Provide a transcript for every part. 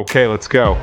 Okay, let's go.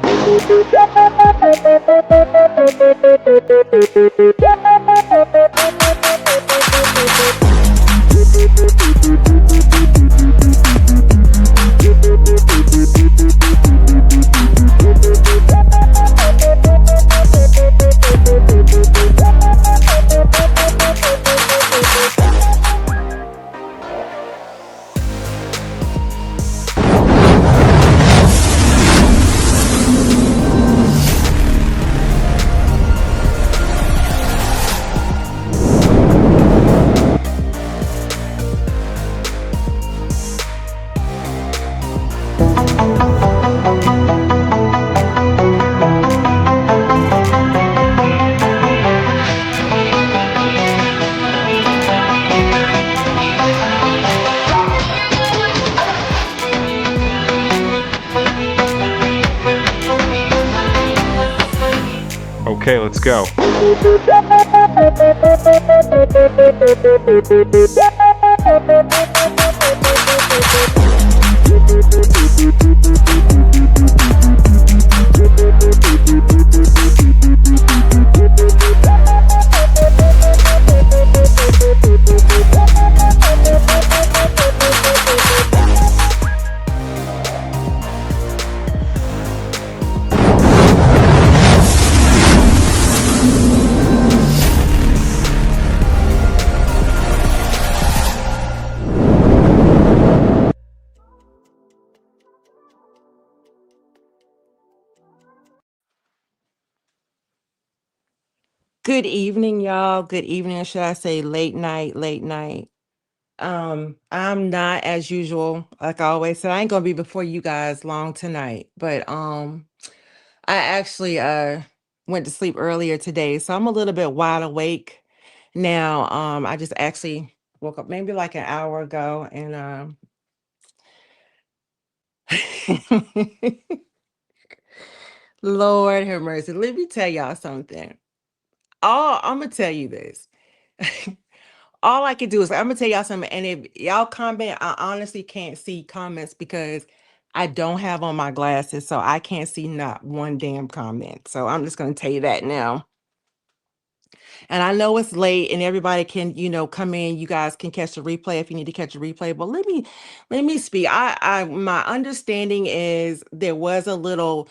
Okay, let's go. Good evening, y'all. Good evening, or should I say late night, late night. I'm not as usual, like I always said, I ain't gonna be before you guys long tonight. But I actually went to sleep earlier today, so I'm a little bit wide awake now. I just actually woke up maybe like an hour ago and Lord have mercy. Let me tell y'all something. I'm gonna tell you this. All I can do is I'm gonna tell y'all something, and if y'all comment, I honestly can't see comments because I don't have on my glasses, so I can't see not one damn comment. So I'm just gonna tell you that now. And I know it's late, and everybody can, come in. You guys can catch the replay if you need to catch a replay. But let me speak. My understanding is there was a little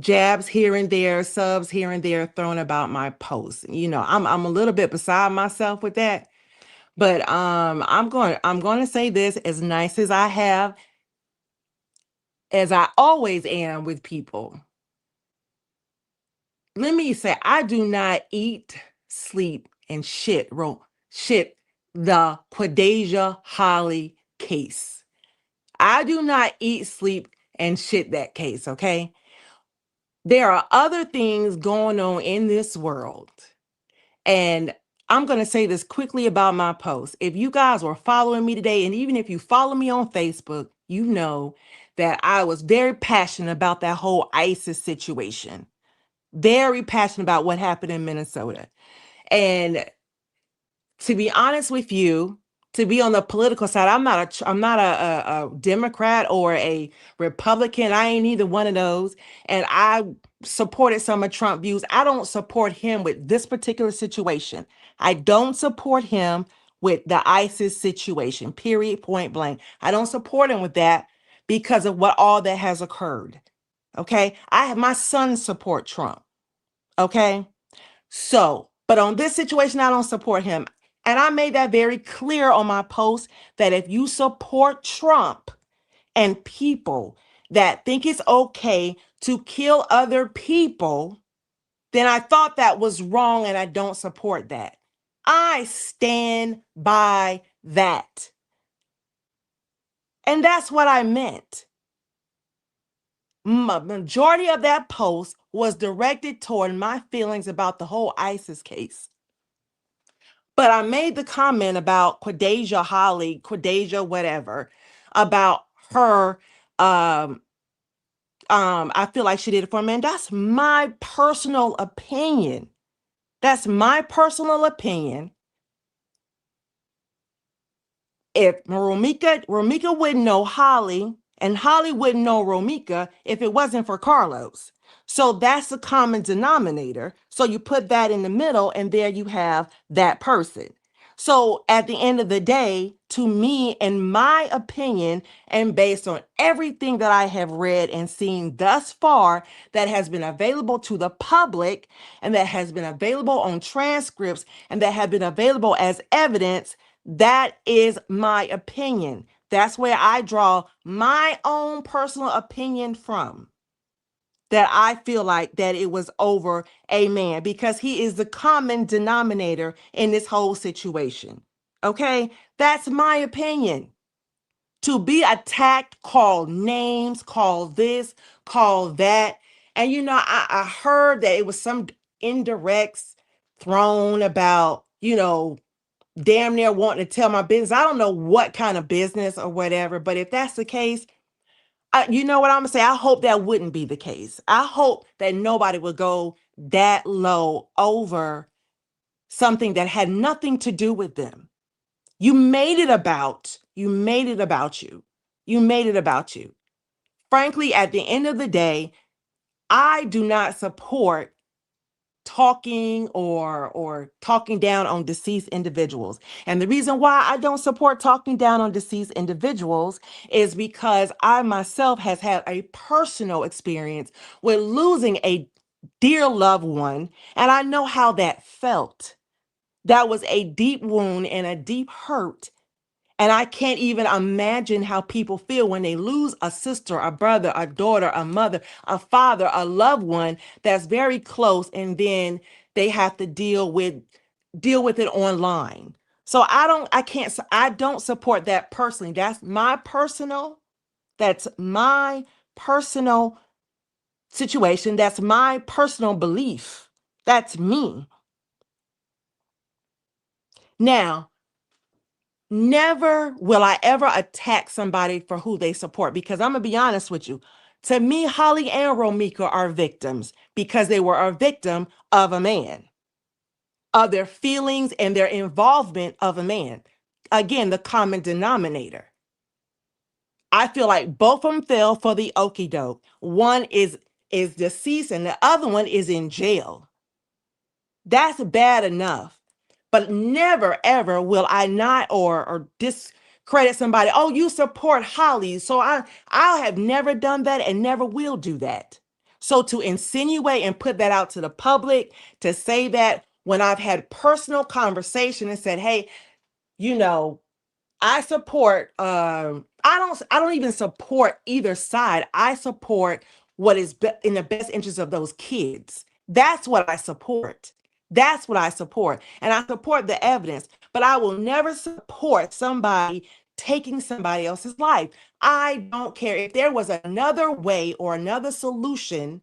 jabs here and there, subs here and there thrown about my post. I'm a little bit beside myself with that. But I'm going to say this as nice as I always am with people. Let me say I do not eat, sleep, and shit the Quadesia Holly case. I do not eat, sleep, and shit that case, okay? There are other things going on in this world. And I'm going to say this quickly about my post. If you guys were following me today, and even if you follow me on Facebook, you know that I was very passionate about that whole ISIS situation. Very passionate about what happened in Minnesota. And to be honest with you, to be on the political side, I'm not a Democrat or a Republican. I ain't either one of those. And I supported some of Trump views. I don't support him with this particular situation. I don't support him with the ISIS situation, period, point blank. I don't support him with that because of what all that has occurred. Okay. My sons support Trump. Okay. So, but on this situation, I don't support him. And I made that very clear on my post that if you support Trump and people that think it's okay to kill other people, then I thought that was wrong and I don't support that. I stand by that. And that's what I meant. Majority of that post was directed toward my feelings about the whole ISIS case. But I made the comment about Quadeja, whatever, about her. I feel like she did it for a man. That's my personal opinion. That's my personal opinion. If Romeca wouldn't know Holly, and Holly wouldn't know Romeca if it wasn't for Carlos. So that's the common denominator. So you put that in the middle, and there you have that person. So at the end of the day, to me, in my opinion, and based on everything that I have read and seen thus far that has been available to the public and that has been available on transcripts and that have been available as evidence, that is my opinion. That's where I draw my own personal opinion from. That I feel like that it was over a man because he is the common denominator in this whole situation. Okay? That's my opinion. To be attacked, called names, called this, called that. And I heard that it was some indirects thrown about, damn near wanting to tell my business. I don't know what kind of business or whatever, but if that's the case, you know what I'm gonna say? I hope that wouldn't be the case. I hope that nobody would go that low over something that had nothing to do with them. You made it about you. Made it about you. You made it about you. Frankly, at the end of the day, I do not support talking or talking down on deceased individuals. And the reason why I don't support talking down on deceased individuals is because I myself has had a personal experience with losing a dear loved one, and I know how that felt. That was a deep wound and a deep hurt. And I can't even imagine how people feel when they lose a sister, a brother, a daughter, a mother, a father, a loved one that's very close, and then they have to deal with it online. So I don't support that personally. That's my personal situation. That's my personal belief. That's me. Now, never will I ever attack somebody for who they support because I'm going to be honest with you. To me, Holly and Romeca are victims because they were a victim of a man, of their feelings and their involvement of a man. Again, the common denominator. I feel like both of them fell for the okie doke. One is deceased and the other one is in jail. That's bad enough. But never, ever will I not or discredit somebody. Oh, you support Holly. So I have never done that and never will do that. So to insinuate and put that out to the public, to say that when I've had personal conversation and said, hey, you know, I support I don't even support either side. I support what is in the best interest of those kids. That's what I support. That's what I support. And I support the evidence, but I will never support somebody taking somebody else's life. I don't care if there was another way or another solution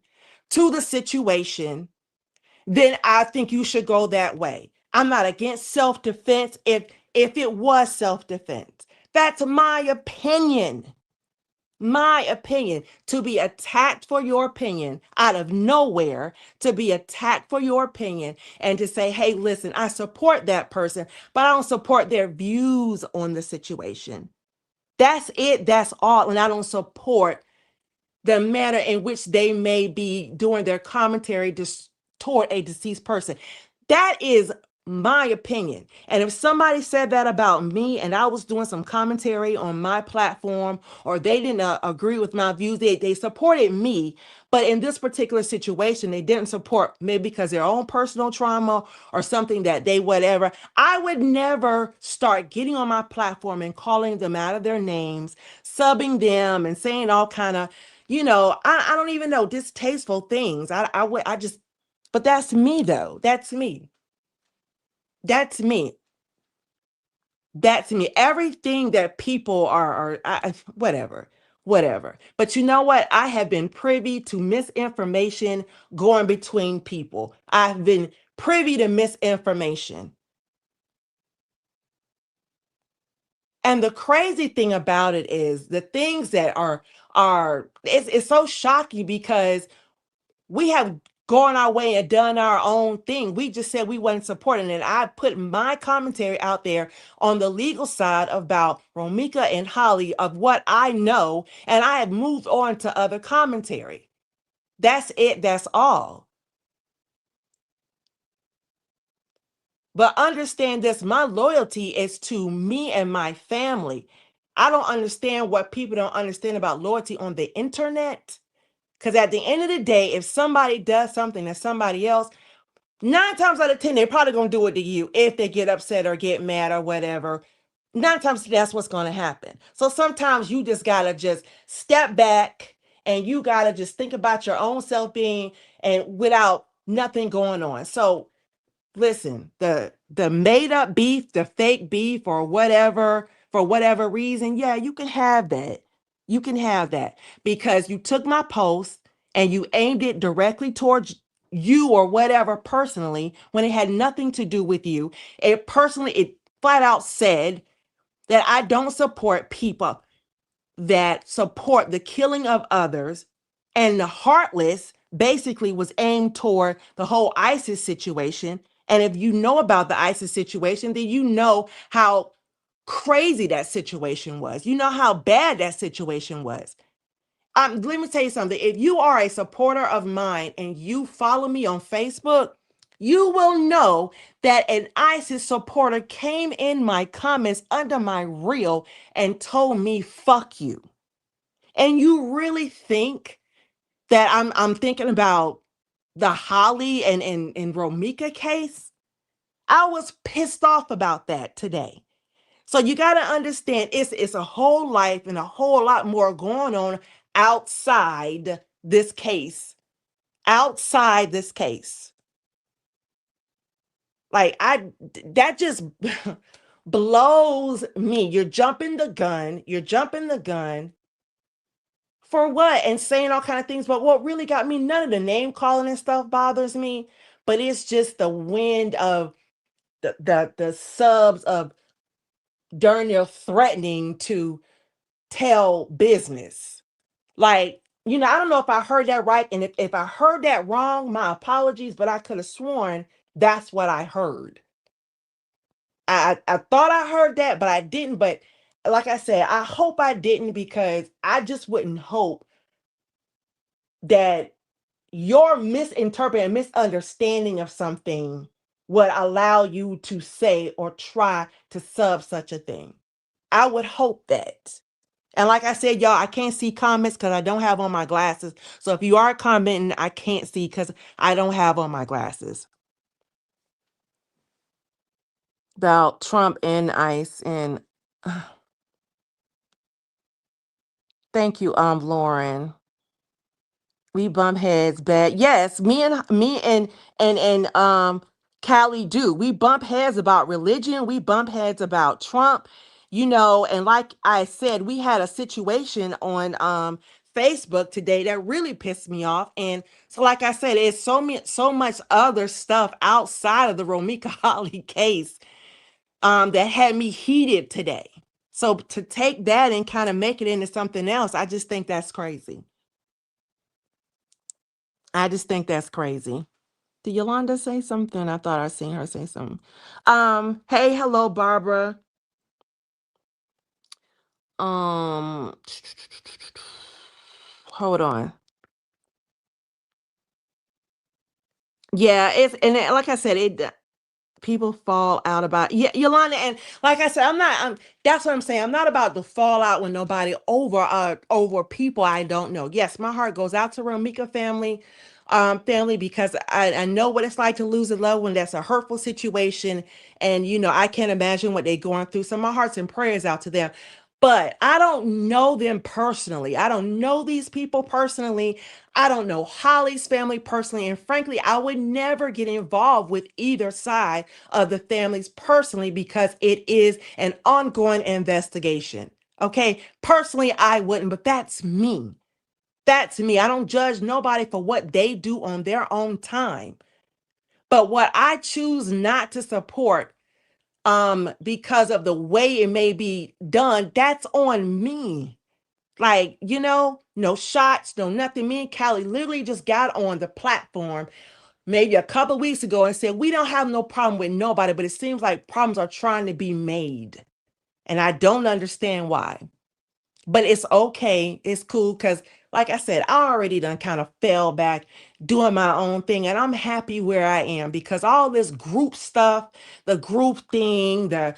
to the situation, then I think you should go that way. I'm not against self-defense if it was self-defense. That's my opinion. My opinion. To be attacked for your opinion out of nowhere, to be attacked for your opinion and to say, hey, listen, I support that person, but I don't support their views on the situation. That's it. That's all. And I don't support the manner in which they may be doing their commentary toward a deceased person. That is my opinion. And if somebody said that about me and I was doing some commentary on my platform, or they didn't agree with my views, they supported me. But in this particular situation, they didn't support me because their own personal trauma or something that they whatever. I would never start getting on my platform and calling them out of their names, subbing them and saying all kind of, I don't even know, distasteful things. I just, but that's me though. That's me. That's me. That's me. Everything that people are whatever, whatever. But you know what? I have been privy to misinformation going between people. I've been privy to misinformation. And the crazy thing about it is the things that are it's so shocking because we have gone our way and done our own thing. We just said we wasn't supporting it. I put my commentary out there on the legal side about Romeca and Holly of what I know, and I have moved on to other commentary. That's it. That's all. But understand this, my loyalty is to me and my family. I don't understand what people don't understand about loyalty on the internet. Because at the end of the day, if somebody does something to somebody else, 9 times out of 10, they're probably going to do it to you if they get upset or get mad or whatever. 9 times that's what's going to happen. So sometimes you just got to just step back and you got to just think about your own self being and without nothing going on. So listen, the made up beef, the fake beef or whatever, for whatever reason, yeah, you can have that. You can have that because you took my post and you aimed it directly towards you or whatever personally when it had nothing to do with you. It flat out said that I don't support people that support the killing of others, and the heartless basically was aimed toward the whole ISIS situation. And if you know about the ISIS situation, then you know how crazy that situation was. You know how bad that situation was. Let me tell you something. If you are a supporter of mine and you follow me on Facebook, you will know that an ISIS supporter came in my comments under my reel and told me, fuck you. And you really think that I'm thinking about the Holly and Romeca case? I was pissed off about that today. So you got to understand it's a whole life and a whole lot more going on outside this case. Outside this case. Like that just blows me. You're jumping the gun. You're jumping the gun. For what? And saying all kind of things. But what really got me, none of the name calling and stuff bothers me. But it's just the wind of the subs of darn near threatening to tell business. Like, I don't know if I heard that right. And if I heard that wrong, my apologies, but I could have sworn that's what I heard. I thought I heard that, but I didn't. But like I said, I hope I didn't because I just wouldn't hope that your misinterpreting, misunderstanding of something would allow you to say or try to sub such a thing. I would hope that. And like I said, y'all, I can't see comments because I don't have on my glasses. So if you are commenting, I can't see because I don't have on my glasses. About Trump and ICE and thank you, Lauren. We bump heads bad. Yes, me and Callie do. We bump heads about religion. We bump heads about Trump. And like I said, we had a situation on Facebook today that really pissed me off. And so, like I said, it's so much other stuff outside of the Romeca Holly case that had me heated today. So to take that and kind of make it into something else, I just think that's crazy. I just think that's crazy. Did Yolanda say something? I thought I seen her say something. Hey, hello, Barbara. Um, hold on. Yeah, like I said, People fall out about, yeah, Yolanda, and like I said, that's what I'm saying. I'm not about to fall out with nobody over people I don't know. Yes, my heart goes out to Romeca family, because I know what it's like to lose a loved one. That's a hurtful situation. And I can't imagine what they're going through. So my hearts and prayers out to them. But I don't know them personally. I don't know these people personally. I don't know Holly's family personally. And frankly, I would never get involved with either side of the families personally, because it is an ongoing investigation. Okay. Personally, I wouldn't, but that's me. That's me. I don't judge nobody for what they do on their own time. But what I choose not to support, because of the way it may be done, that's on me. Like, no shots, no nothing. Me and Callie literally just got on the platform maybe a couple weeks ago and said, we don't have no problem with nobody, but it seems like problems are trying to be made. And I don't understand why. But it's okay. It's cool, because, like I said, I already done kind of fell back doing my own thing, and I'm happy where I am, because all this group stuff, the group thing, the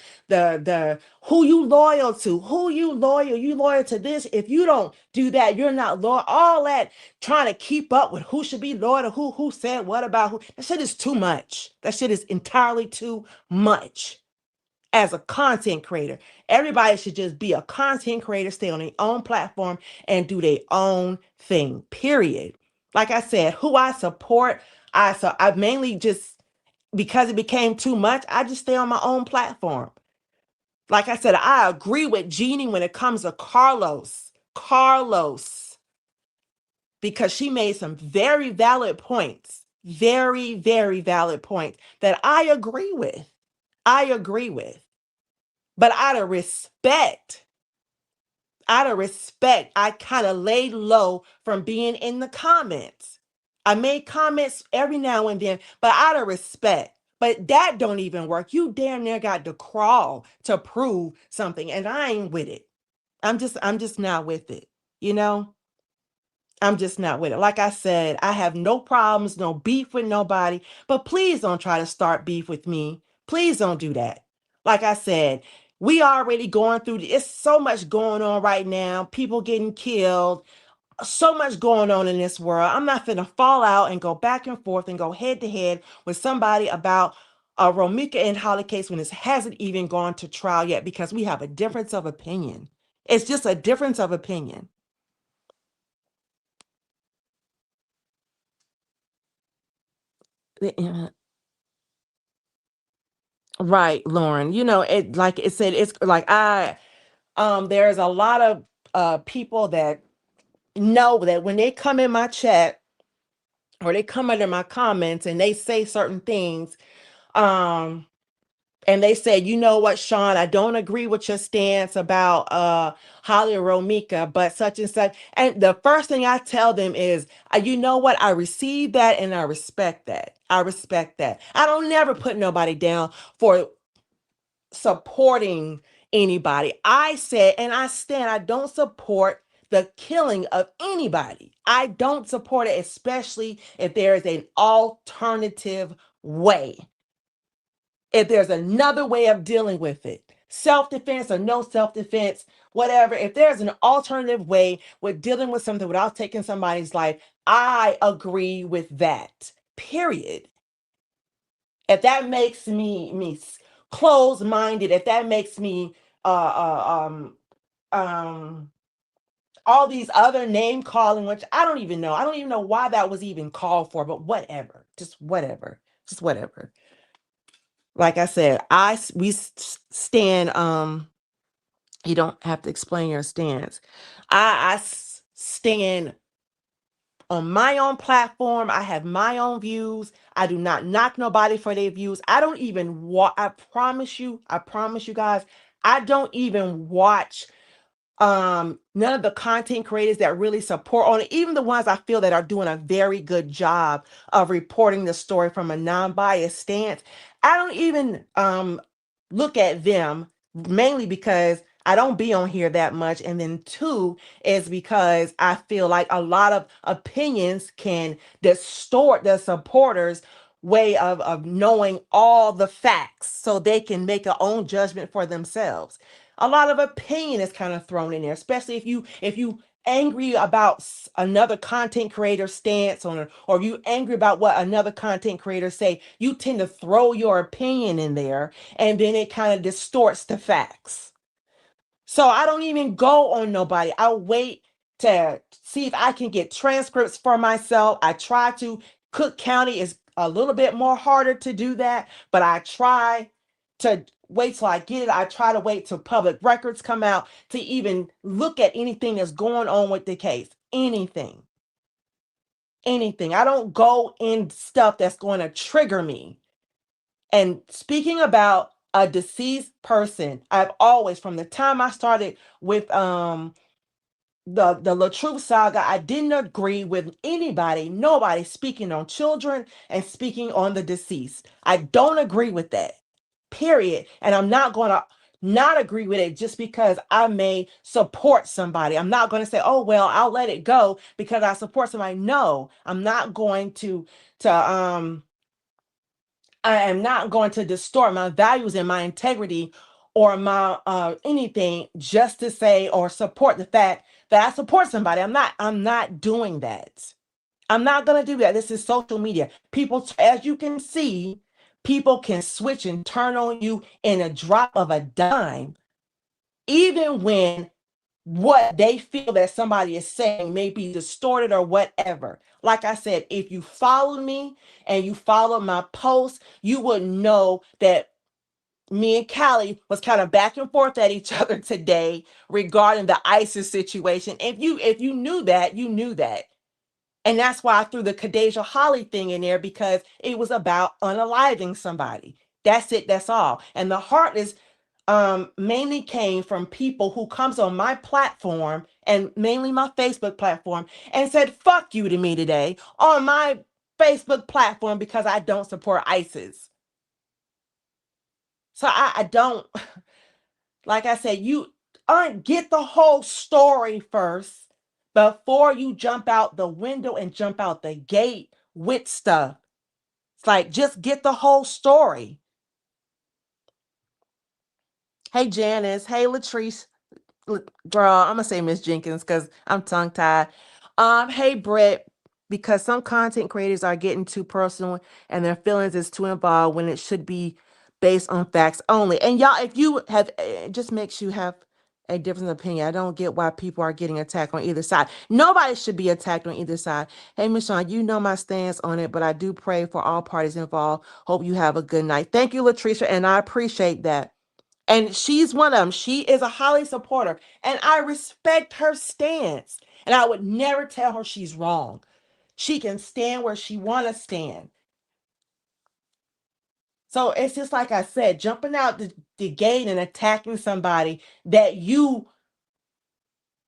who you loyal to, you loyal to this. If you don't do that, you're not loyal. All that trying to keep up with who should be loyal to who said what about who. That shit is too much. That shit is entirely too much. As a content creator, everybody should just be a content creator, stay on their own platform, and do their own thing, period. Like I said, who I support, I mainly just, because it became too much, I just stay on my own platform. Like I said, I agree with Jeannie when it comes to Carlos, because she made some very valid points, very, very valid points that I agree with. But out of respect, I kind of laid low from being in the comments. I made comments every now and then, but out of respect. But that don't even work. You damn near got to crawl to prove something, and I ain't with it. I'm just not with it. You know? I'm just not with it. Like I said, I have no problems, no beef with nobody, but please don't try to start beef with me. Please don't do that. Like I said, we already going through, it's so much going on right now. People getting killed, so much going on in this world. I'm not finna fall out and go back and forth and go head to head with somebody about a Romeca and Holly case when it hasn't even gone to trial yet, because we have a difference of opinion. It's just a difference of opinion. Yeah. Right, Lauren. It, like it said, it's like there's a lot of people that know that when they come in my chat or they come under my comments and they say certain things, um and they say, you know what, Sean, I don't agree with your stance about Holly Romeca, but such and such. And the first thing I tell them is, you know what, I receive that and I respect that. I respect that. I don't never put nobody down for supporting anybody. I said, and I stand, I don't support the killing of anybody. I don't support it, especially if there is an alternative way. If there's another way of dealing with it, self defense or no self defense, whatever, if there's an alternative way with dealing with something without taking somebody's life, I agree with that. Period. If that makes me closed minded, if that makes me uh, um all these other name calling, which I don't even know why that was even called for, but whatever, just whatever. Like I said, we stand. You don't have to explain your stance. I stand on my own platform. I have my own views. I do not knock nobody for their views. I don't even I promise you guys, I don't even watch none of the content creators that really support on it, even the ones I feel that are doing a very good job of reporting the story from a non-biased stance. I don't even look at them, mainly because I don't be on here that much, and then two is because I feel like a lot of opinions can distort the supporters way of knowing all the facts so they can make their own judgment for themselves. A lot of opinion is kind of thrown in there, especially if you angry about another content creator stance on it, or you angry about what another content creator say, you tend to throw your opinion in there, and then it kind of distorts the facts. So I don't even go on nobody. I wait to see if I can get transcripts for myself. I try to. Cook County is a little bit more harder to do that, but I try to wait till I get it. I try to wait till public records come out to even look at anything that's going on with the case. Anything. Anything. I don't go in stuff that's going to trigger me. And speaking about a deceased person, I've always, from the time I started with the LaTruth saga, I didn't agree with anybody, nobody speaking on children and speaking on the deceased. I don't agree with that. Period. And I'm not going to not agree with it just because I may support somebody. I'm not going to say, "Oh, well, I'll let it go because I support somebody." No, I'm not going to I am not going to distort my values and my integrity or my anything just to say or support the fact that I support somebody. I'm not doing that. I'm not going to do that. This is social media. People, as you can see, people can switch and turn on you in a drop of a dime, even when what they feel that somebody is saying may be distorted or whatever. Like I said, if you follow me and you follow my posts, you would know that me and Callie was kind of back and forth at each other today regarding the ISIS situation. If you knew that, you knew that. And that's why I threw the Khadijah Holly thing in there, because it was about unaliving somebody. That's it, that's all. And the heartless mainly came from people who comes on my platform, and mainly my Facebook platform, and said fuck you to me today on my Facebook platform because I don't support ISIS. So I don't, like I said, you get the whole story first before you jump out the window and jump out the gate with stuff. It's like, just get the whole story. Hey Janice, hey Latrice, girl, I'm gonna say Miss Jenkins because I'm tongue tied. Hey Brett, because some content creators are getting too personal and their feelings is too involved when it should be based on facts only. And y'all, if you have, it just makes you have a different opinion. I don't get why people are getting attacked on either side. Nobody should be attacked on either side. Hey Michonne, you know my stance on it, but I do pray for all parties involved. Hope you have a good night. Thank you, Latricia, and I appreciate that. And she's one of them. She is a Holly supporter, and I respect her stance. And I would never tell her she's wrong. She can stand where she want to stand. So it's just like I said, jumping out the gate and attacking somebody that you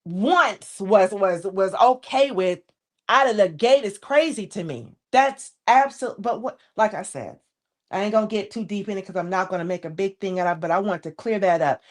once was okay with out of the gate is crazy to me. That's absolute. But what, like I said, I ain't gonna get too deep in it because I'm not gonna make a big thing out of it, but I want to clear that up.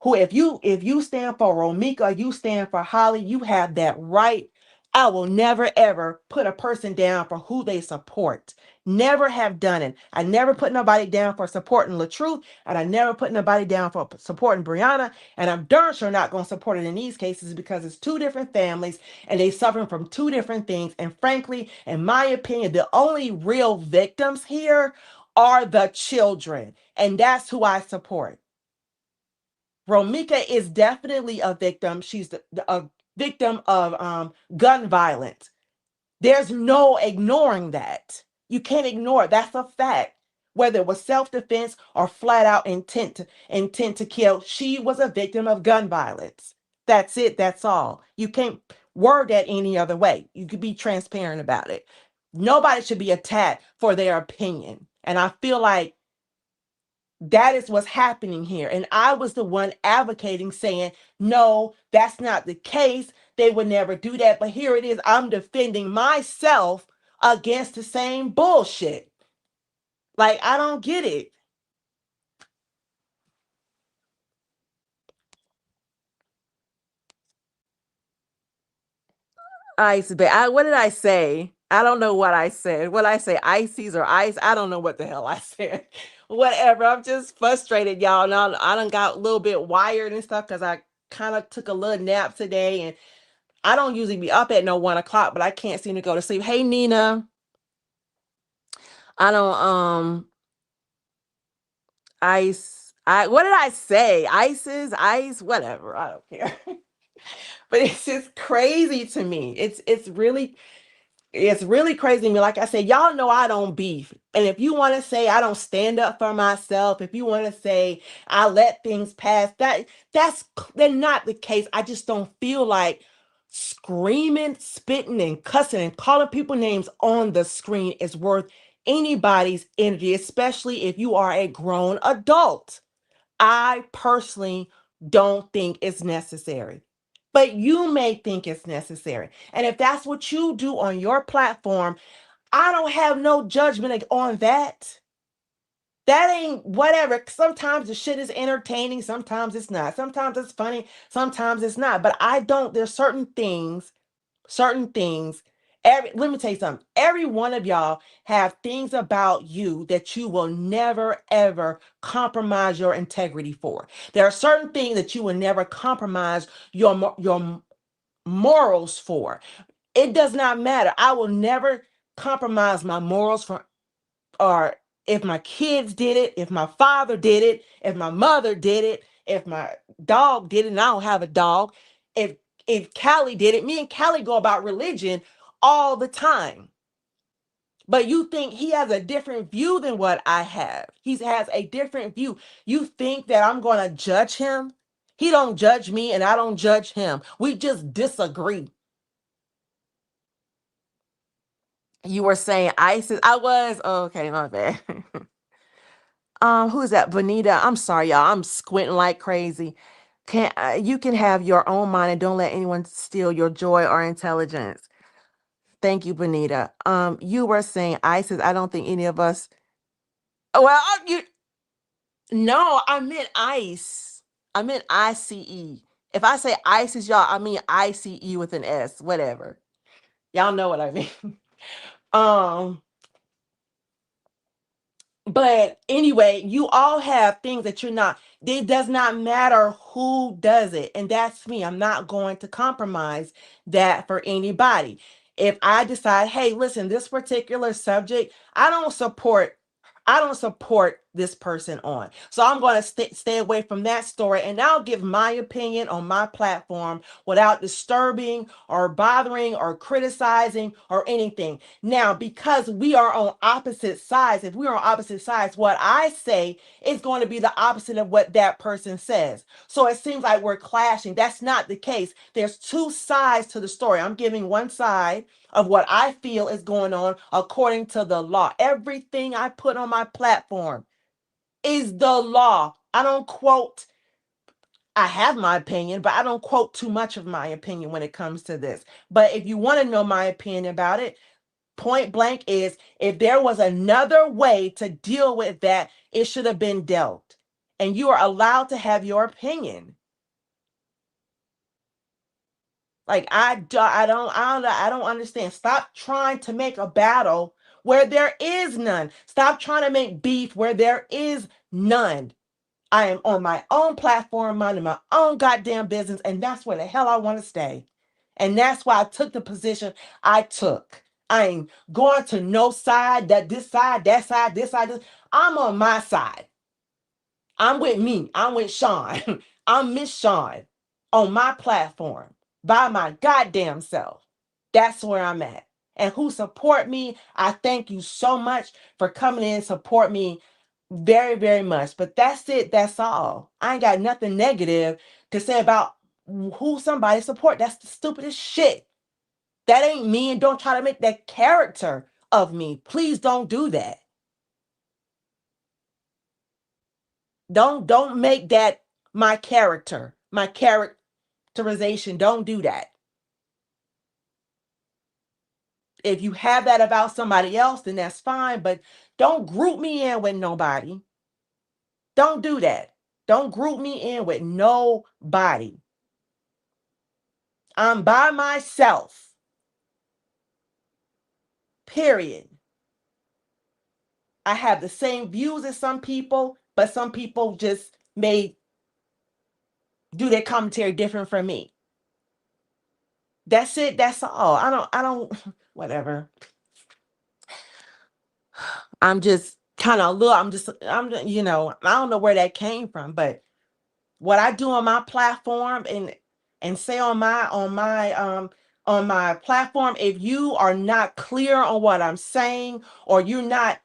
Who, if you stand for Romeca, you stand for Holly, you have that right. I will never ever put a person down for who they support. Never have done it. I never put nobody down for supporting LaTruth, and I never put nobody down for supporting Brianna. And I'm darn sure not going to support it in these cases because it's two different families and they suffering from two different things. And frankly, in my opinion, the only real victims here are the children, and that's who I support. Romeca is definitely a victim. She's a victim of gun violence. There's no ignoring that. You can't ignore it. That's a fact. Whether it was self-defense or flat out intent to kill, she was a victim of gun violence. That's it. That's all. You can't word that any other way. You could be transparent about it. Nobody should be attacked for their opinion. And I feel like that is what's happening here. And I was the one advocating, saying, no, that's not the case. They would never do that. But here it is. I'm defending myself against the same bullshit. Like, I don't get it. What did I say? I don't know what I said. What I say, ices or ice? I don't know what the hell I said. Whatever. I'm just frustrated, y'all. Now I done got a little bit wired and stuff because I kind of took a little nap today, and I don't usually be up at no 1 o'clock, but I can't seem to go to sleep. Hey Nina, I don't ice. I what did I say? Ices, ice, whatever. I don't care. But it's just crazy to me. It's really crazy to me. Like I said, y'all know I don't beef. And if you want to say I don't stand up for myself, if you want to say I let things pass, that's not the case. I just don't feel like screaming, spitting, and cussing and calling people names on the screen is worth anybody's energy, especially if you are a grown adult. I personally don't think it's necessary. But you may think it's necessary. And if that's what you do on your platform, I don't have no judgment on that. That ain't whatever. Sometimes the shit is entertaining, sometimes it's not. Sometimes it's funny, sometimes it's not. But I don't, there's certain things. Let me tell you something. Every one of y'all have things about you that you will never ever compromise your integrity for. There are certain things that you will never compromise your morals for. It does not matter. I will never compromise my morals for, or if my kids did it, if my father did it, if my mother did it, if my dog did it, and I don't have a dog, if Callie did it, me and Callie go about religion all the time. But you think he has a different view than what I have. He has a different view. You think that I'm going to judge him? He don't judge me and I don't judge him. We just disagree. You were saying ISIS. I was. Oh, okay, my bad. Who is that? Bonita. I'm sorry, y'all. I'm squinting like crazy. Can You can have your own mind and don't let anyone steal your joy or intelligence. Thank you, Bonita. You were saying ISIS. I don't think any of us. Well, you. No, I meant ice. I meant ICE. If I say ISIS, y'all, I mean ICE with an S. Whatever. Y'all know what I mean. um. But anyway, you all have things that you're not. It does not matter who does it. And that's me. I'm not going to compromise that for anybody. If I decide, hey, listen, this particular subject, I don't support this person on. So I'm going to stay away from that story and I'll give my opinion on my platform without disturbing or bothering or criticizing or anything. Now, because we are on opposite sides, if we are on opposite sides, what I say is going to be the opposite of what that person says. So it seems like we're clashing. That's not the case. There's two sides to the story. I'm giving one side of what I feel is going on according to the law. Everything I put on my platform is the law. I have my opinion, but I don't quote too much of my opinion when it comes to this. But if you want to know my opinion about it, point blank is if there was another way to deal with that, it should have been dealt. And you are allowed to have your opinion. Like I don't understand. Stop trying to make a battle where there is none. Stop trying to make beef where there is none. I am on my own platform, minding my own goddamn business, and that's where the hell I want to stay. And that's why I took the position I took. I ain't going to no side, that this side, that side, this side. I'm on my side. I'm with me. I'm with Sean. I'm Miss Sean on my platform by my goddamn self. That's where I'm at. And who support me, I thank you so much for coming in and support me very, very much. But that's it. That's all. I ain't got nothing negative to say about who somebody support. That's the stupidest shit. That ain't me, and don't try to make that character of me. Please don't do that. Don't make that my character, my characterization. Don't do that. If you have that about somebody else, then that's fine, but don't group me in with nobody. Don't do that. Don't group me in with nobody. I'm by myself. Period. I have the same views as some people, but some people just may do their commentary different from me. That's it. That's all. I don't whatever. I'm just kind of look, I don't know where that came from, but what I do on my platform and say on my platform, if you are not clear on what I'm saying or you're not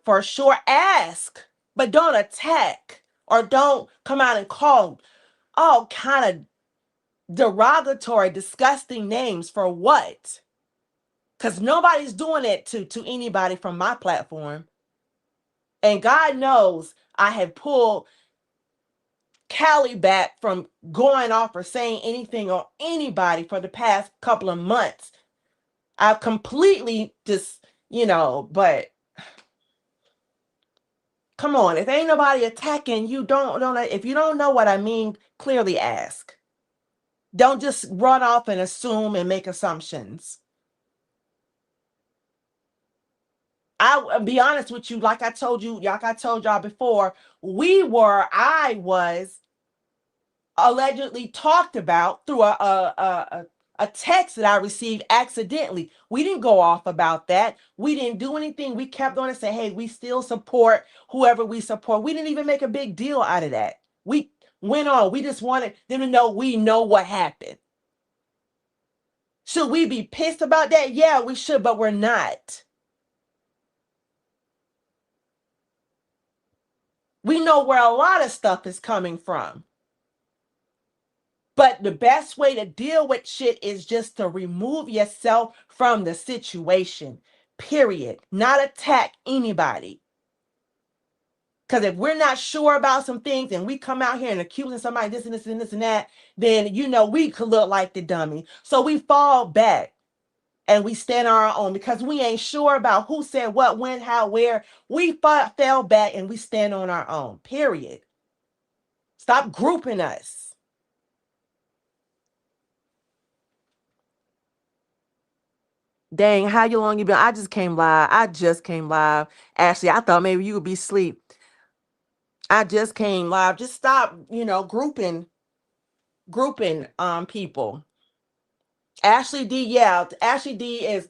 for sure, ask, but don't attack or don't come out and call all kind of derogatory, disgusting names for what? Because nobody's doing it to anybody from my platform. And God knows I have pulled Callie back from going off or saying anything on anybody for the past couple of months. I've completely just, but come on, if ain't nobody attacking you, don't if you don't know what I mean, clearly ask. Don't just run off and assume and make assumptions. I'll be honest with you, like I told y'all before, I was allegedly talked about through a text that I received accidentally. We didn't go off about that. We didn't do anything. We kept on and say, hey, we still support whoever we support. We didn't even make a big deal out of that. We went on. We just wanted them to know we know what happened. Should we be pissed about that? Yeah, we should, but we're not. We know where a lot of stuff is coming from. But the best way to deal with shit is just to remove yourself from the situation, period. Not attack anybody. Because if we're not sure about some things and we come out here and accusing somebody this and this and this and that, then, we could look like the dummy. So we fall back and we stand on our own because we ain't sure about who said what, when, how, where. We fell back and we stand on our own, period. Stop grouping us. Dang, how you long you been? I just came live. Ashley, I thought maybe you would be asleep. I just came live. Just stop, grouping people. Ashley D, yeah. Ashley D is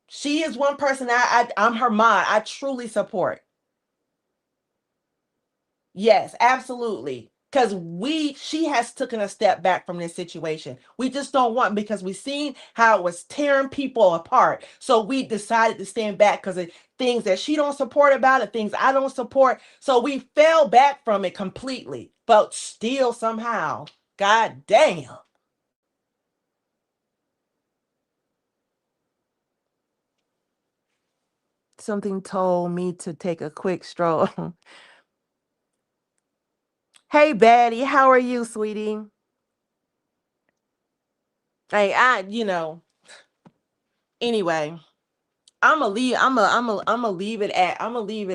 she is one person I'm her mod. I truly support. Yes, absolutely. Because she has taken a step back from this situation. We just don't want because we seen how it was tearing people apart. So we decided to stand back because of things that she don't support about it, things I don't support. So we fell back from it completely. But still somehow, god damn. Something told me to take a quick stroll. Hey Betty, how are you, sweetie? Hey, anyway. I'm gonna leave it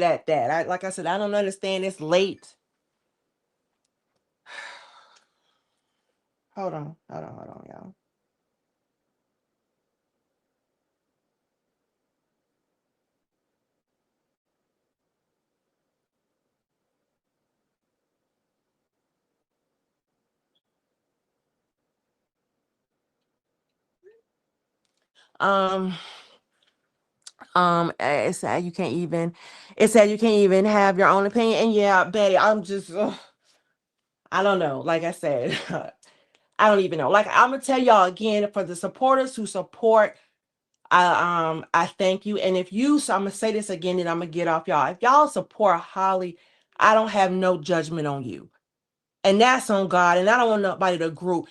at that. Like I said, I don't understand. It's late. Hold on, y'all. Um, it's sad you can't even. It's sad you can't even have your own opinion. And yeah, Betty, I'm just. I don't know. Like I said, I don't even know. Like I'm gonna tell y'all again for the supporters who support. I thank you. And if you, so I'm gonna say this again, and I'm gonna get off y'all. If y'all support Holly, I don't have no judgment on you, and that's on God. And I don't want nobody to group.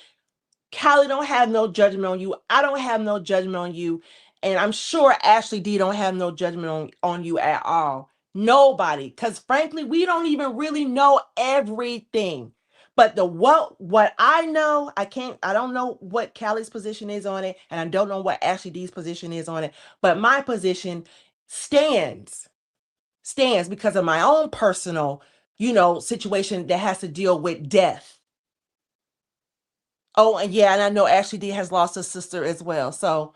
Callie don't have no judgment on you. I don't have no judgment on you. And I'm sure Ashley D don't have no judgment on you at all. Nobody. Because frankly, we don't even really know everything. But what I know, I don't know what Callie's position is on it, and I don't know what Ashley D's position is on it. But my position stands, stands because of my own personal, situation that has to deal with death. Oh, and yeah, and I know Ashley D has lost a sister as well. So,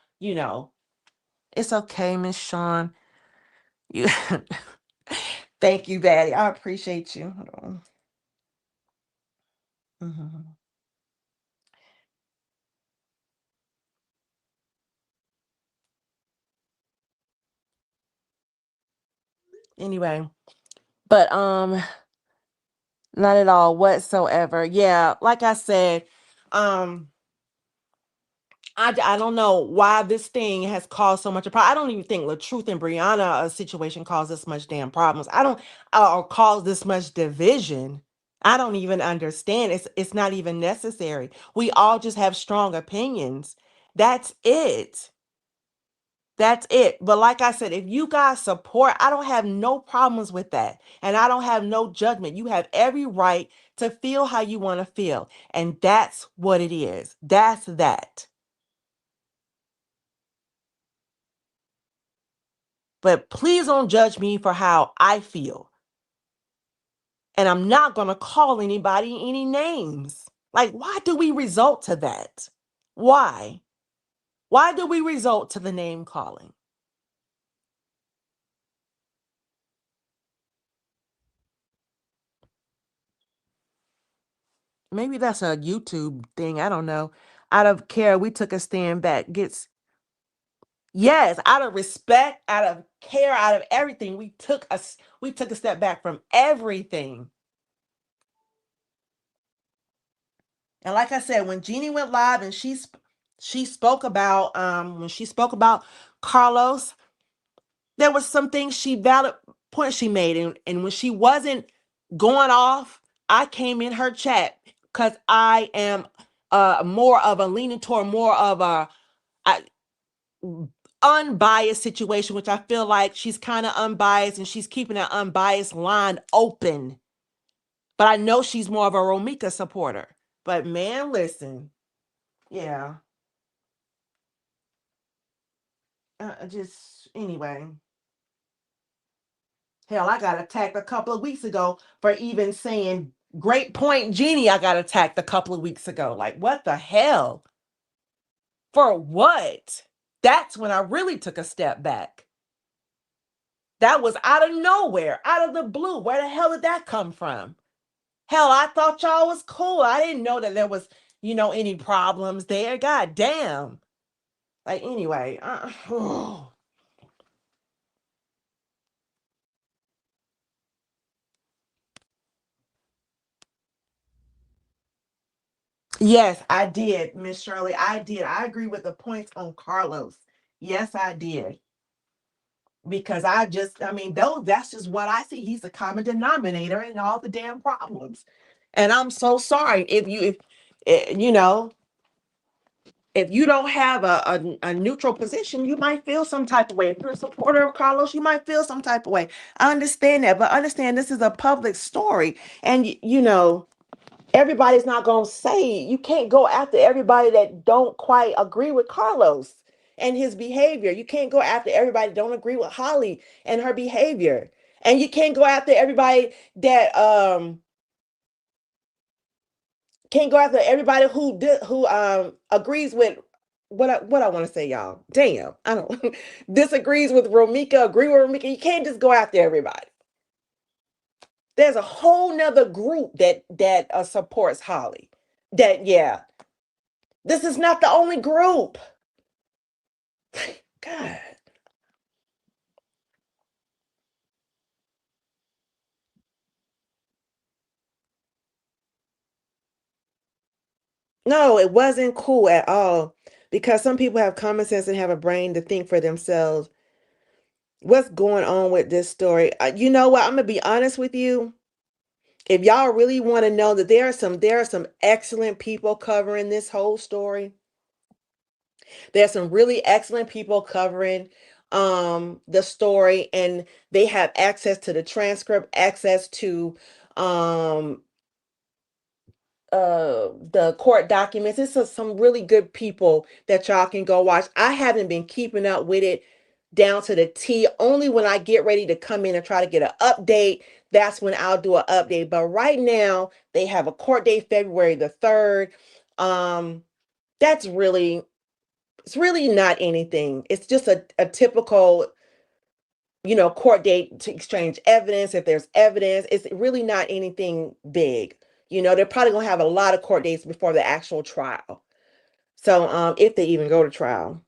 It's okay, Miss Sean. You thank you, Daddy. I appreciate you. Hold on. Mhm. Anyway, but not at all whatsoever. Yeah, like I said, um I don't know why this thing has caused so much a problem. I don't even think the Truth and Brianna situation caused this much damn problems. I don't or caused this much division. I don't even understand. It's not even necessary. We all just have strong opinions. That's it. That's it. But like I said, if you guys support, I don't have no problems with that. And I don't have no judgment. You have every right to feel how you want to feel. And that's what it is. That's that. But please don't judge me for how I feel. And I'm not going to call anybody any names. Like, why do we resort to that? Why? Why do we resort to the name calling? Maybe that's a YouTube thing. I don't know. Out of care, we took a stand back. Gets yes, out of respect, out of care, out of everything, we took a step back from everything. And like I said, when Jeannie went live and she spoke about when she spoke about Carlos, there was some things she valid points she made, and when she wasn't going off, I came in her chat because I am more of a leaning toward more of a unbiased situation, which I feel like she's kind of unbiased and she's keeping that unbiased line open. But I know she's more of a Romeca supporter. But man, listen, yeah, just anyway. Hell, I got attacked a couple of weeks ago for even saying great point, Jeannie. I got attacked a couple of weeks ago. Like, what the hell? For what? That's when I really took a step back. That was out of nowhere, out of the blue. Where the hell did that come from? Hell, I thought y'all was cool. I didn't know that there was, any problems there. God damn. Like, anyway, yes, I did, Miss Shirley. I did. I agree with the points on Carlos. Yes, I did. Because I mean, though, that's just what I see. He's the common denominator in all the damn problems. And I'm so sorry if you don't have a neutral position, you might feel some type of way. If you're a supporter of Carlos, you might feel some type of way. I understand that, but understand this is a public story. And, everybody's not going to say, you can't go after everybody that don't quite agree with Carlos and his behavior. You can't go after everybody that don't agree with Holly and her behavior. And you can't go after everybody that can't go after everybody who agrees with what I want to say, y'all. Damn, I don't disagrees with Romeca, agree with Romeca. You can't just go after everybody. There's a whole nother group that supports Holly. That yeah, this is not the only group. God, no, it wasn't cool at all. Because some people have common sense and have a brain to think for themselves. What's going on with this story? You know what? I'm gonna be honest with you. If y'all really want to know that there are some excellent people covering this whole story. There's some really excellent people covering the story, and they have access to the transcript, access to um the court documents. It's some really good people that y'all can go watch. I haven't been keeping up with it down to the T. Only when I get ready to come in and try to get an update, that's when I'll do an update. But right now, they have a court date February the 3rd. Um, that's really It's really not anything. It's just a typical, court date to exchange evidence. If there's evidence, it's really not anything big. They're probably gonna have a lot of court dates before the actual trial. So if they even go to trial.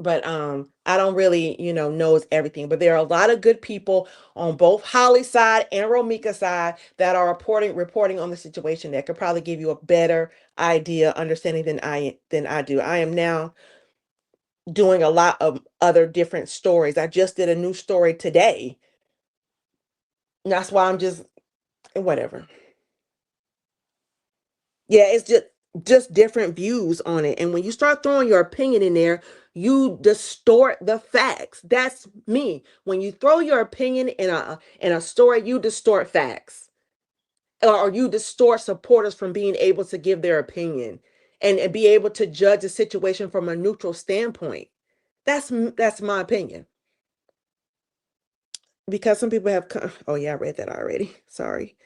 But I don't really, knows everything. But there are a lot of good people on both Holly's side and Romeca's side that are reporting on the situation that could probably give you a better idea, understanding than I do. I am now doing a lot of other different stories. I just did a new story today. And that's why I'm just whatever. Yeah, it's just different views on it. And when you start throwing your opinion in there, you distort the facts. That's me. When you throw your opinion in a story, you distort facts. Or you distort supporters from being able to give their opinion and be able to judge a situation from a neutral standpoint. That's my opinion. Because some people have oh yeah, I read that already. Sorry.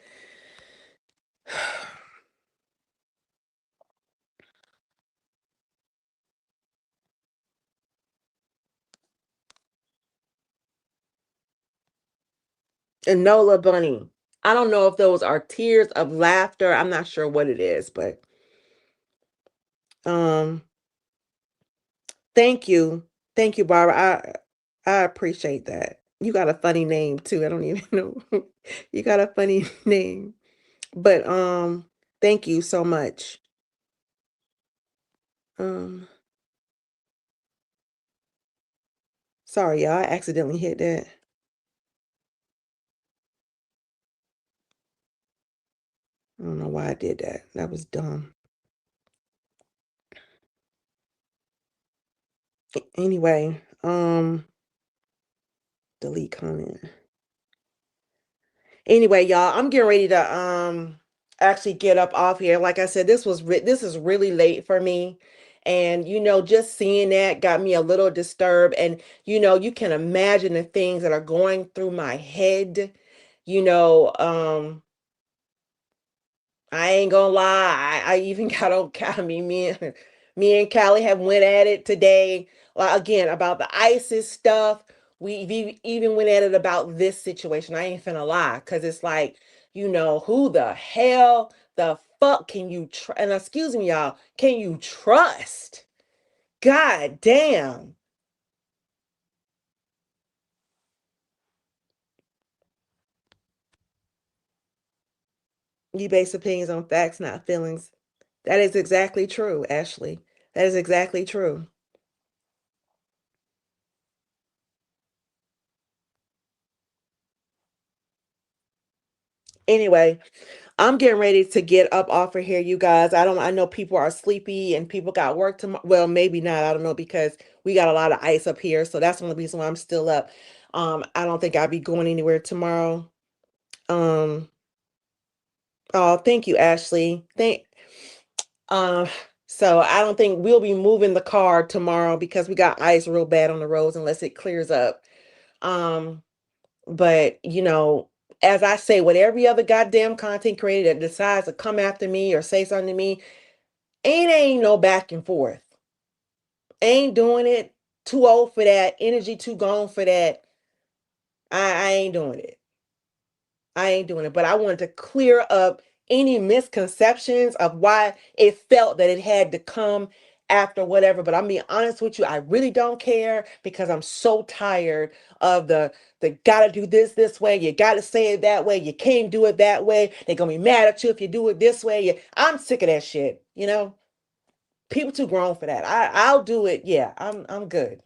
Enola Bunny. I don't know if those are tears of laughter. I'm not sure what it is, but um thank you. Thank you, Barbara. I appreciate that. You got a funny name too. I don't even know. You got a funny name. But thank you so much. Um Sorry, y'all. I accidentally hit that. I don't know why I did that. That was dumb. Anyway, delete comment. Anyway, y'all, I'm getting ready to actually get up off here. Like I said, this is really late for me. And just seeing that got me a little disturbed. And you can imagine the things that are going through my head. You know, um I ain't gonna lie. I even got on I mean, me and Callie have went at it today. Like again about the ISIS stuff. We even went at it about this situation. I ain't finna lie, cause it's like, who the hell the fuck can you and excuse me, y'all, can you trust? God damn. You base opinions on facts, not feelings. That is exactly true, Ashley. That is exactly true. Anyway, I'm getting ready to get up off of here, you guys. I know people are sleepy and people got work tomorrow. Well, maybe not. I don't know because we got a lot of ice up here. So that's one of the reasons why I'm still up. I don't think I'll be going anywhere tomorrow. Um, oh, thank you, Ashley. Um, so I don't think we'll be moving the car tomorrow because we got ice real bad on the roads unless it clears up. Um, but as I say, with every other goddamn content creator that decides to come after me or say something to me, ain't no back and forth. Ain't doing it. Too old for that. Energy too gone for that. I ain't doing it. I ain't doing it. But I wanted to clear up any misconceptions of why it felt that it had to come after whatever. But I'm being honest with you, I really don't care because I'm so tired of the gotta do this way, you gotta say it that way, you can't do it that way. They're gonna be mad at you if you do it this way. I'm sick of that shit. People too grown for that. I'll do it. Yeah, I'm good.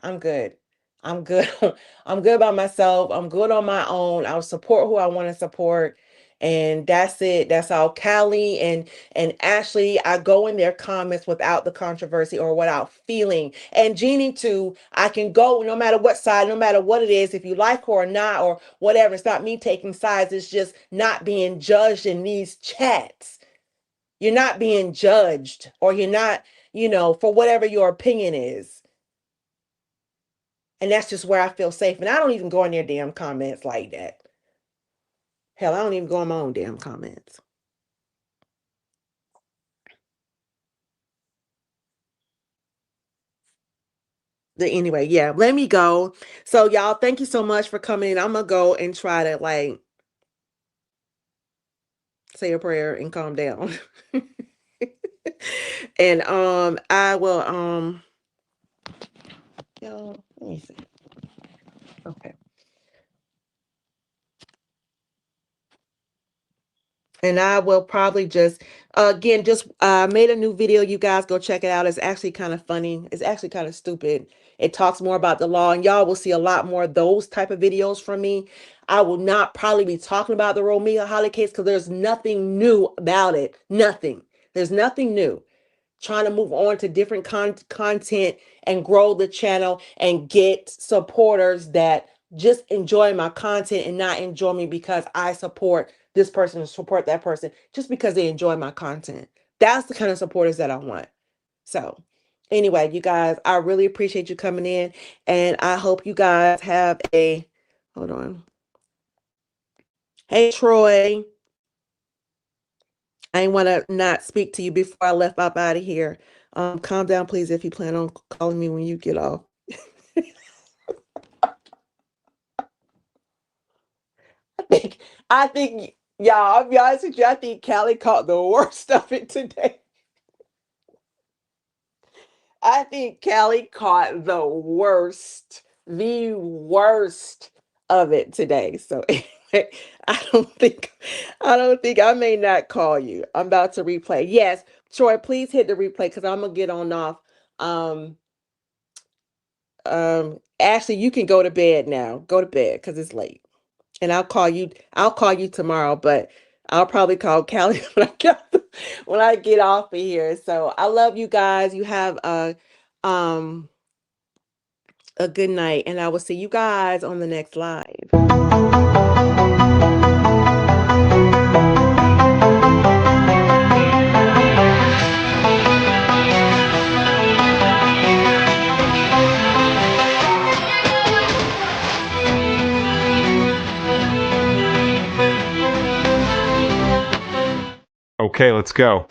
I'm good. I'm good. I'm good by myself. I'm good on my own. I'll support who I want to support. And that's it. That's all. Callie and Ashley, I go in their comments without the controversy or without feeling. And Jeannie too, I can go no matter what side, no matter what it is, if you like her or not, or whatever. It's not me taking sides. It's just not being judged in these chats. You're not being judged, or you're not, for whatever your opinion is. And that's just where I feel safe. And I don't even go in their damn comments like that. Hell, I don't even go in my own damn comments. Anyway, yeah, let me go. So y'all, thank you so much for coming in. I'm gonna go and try to like say a prayer and calm down. And I will y'all, let me see. Okay. And I will probably just again just made a new video. You guys go check it out. It's actually kind of funny. It's actually kind of stupid. It talks more about the law, and y'all will see a lot more of those type of videos from me. I will not probably be talking about the Romeca Holly case because there's nothing new about it. Nothing. There's nothing new. Trying to move on to different content and grow the channel and get supporters that just enjoy my content and not enjoy me because I support this person and support that person just because they enjoy my content. That's the kind of supporters that I want. So anyway, you guys, I really appreciate you coming in, and I hope you guys have a, hold on. Hey, Troy. I ain't want to not speak to you before I left up out of here. Calm down, please, if you plan on calling me when you get off. I think, y'all, I'll be honest with you, I think Callie caught the worst of it today. I think Callie caught the worst of it today. So anyway, I don't think I may not call you. I'm about to replay. Yes, Troy, please hit the replay because I'm gonna get on off. Um, Ashley, you can go to bed now. Go to bed because it's late. And I'll call you tomorrow, but I'll probably call Callie when I get off of here. So I love you guys. You have um a good night, and I will see you guys on the next live. Okay, let's go.